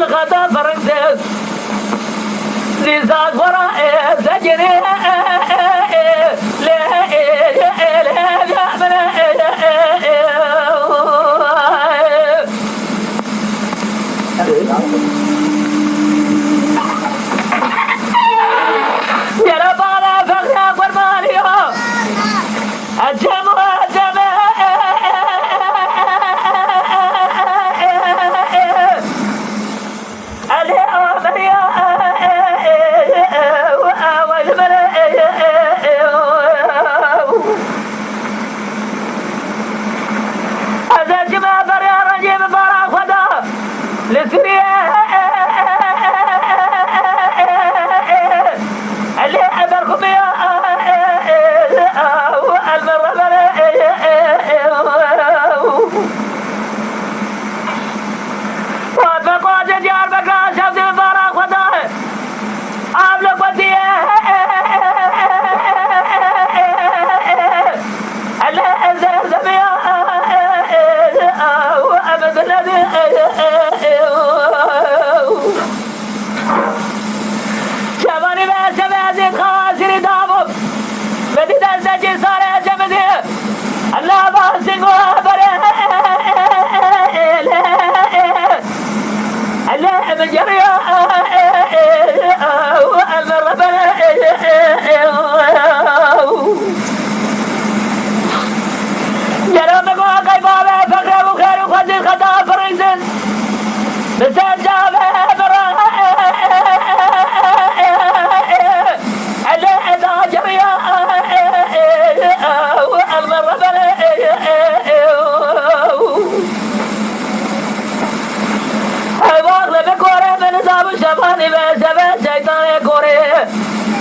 الغدا فرنسيس لزاق وراء زجري يا رب على فخر قربانيها أجم وأجم هذا جماعة بريا رجيب برا خدا لسوريا اللي أبركم يا المرة وفقوا جار بكرا شفت برا خدا عاملك وديه اللي أزرزم يا وأبد الذي شباني بس بازيد خاسري دابو بديد الزجي صار جمدي الله باسق وبره الله من جريا والمرة بره جرام قوة قيبابة فقر وخير وخزي خطا فرنسن بسجابة برا اللي إذا جريا والمرة بره واغلب كوري من نظام الشباني بسبب شيطان كوري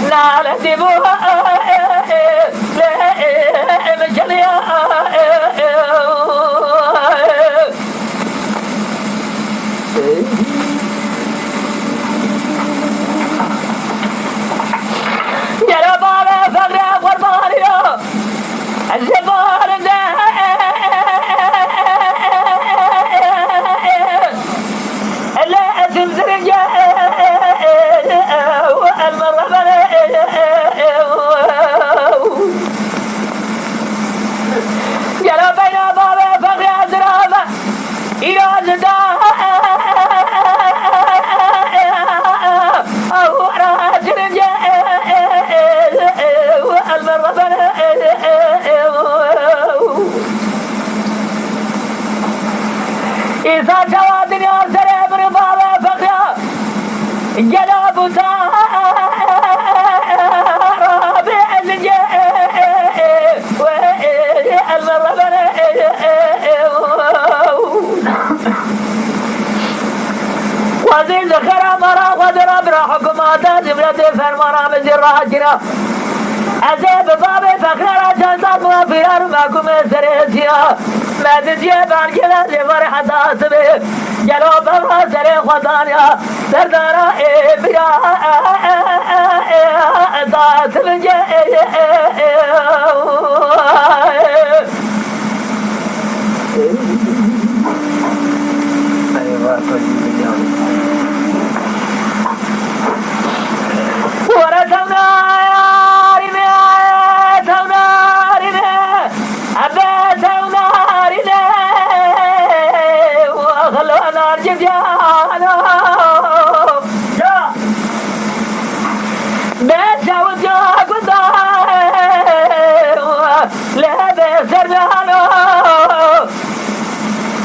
لا لهدبوها من جليا يا رب على فقر قربانيا الجبال ده لا تنزل والمرة يا رب يا بابا فقر أزرابة إلى زداء أو راجل والمرة إذا جواد يا سلام ربابا فقر جلاب رابع وزير ذخيرة مرا ودرا برا حكومات جملة فرمانا من جراح جرا أزيب بابي فقرا جنزات وفيار ماكم سريسيا ما تجيبان كلا لفرحة تاسبه جلو بابا سري خدانيا سردارا بيا تاسب ورثنا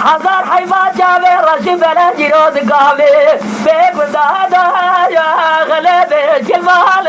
هزار حيوان جابه رشي بلا جيرود قابه بيقول دادا يا غلبه جمال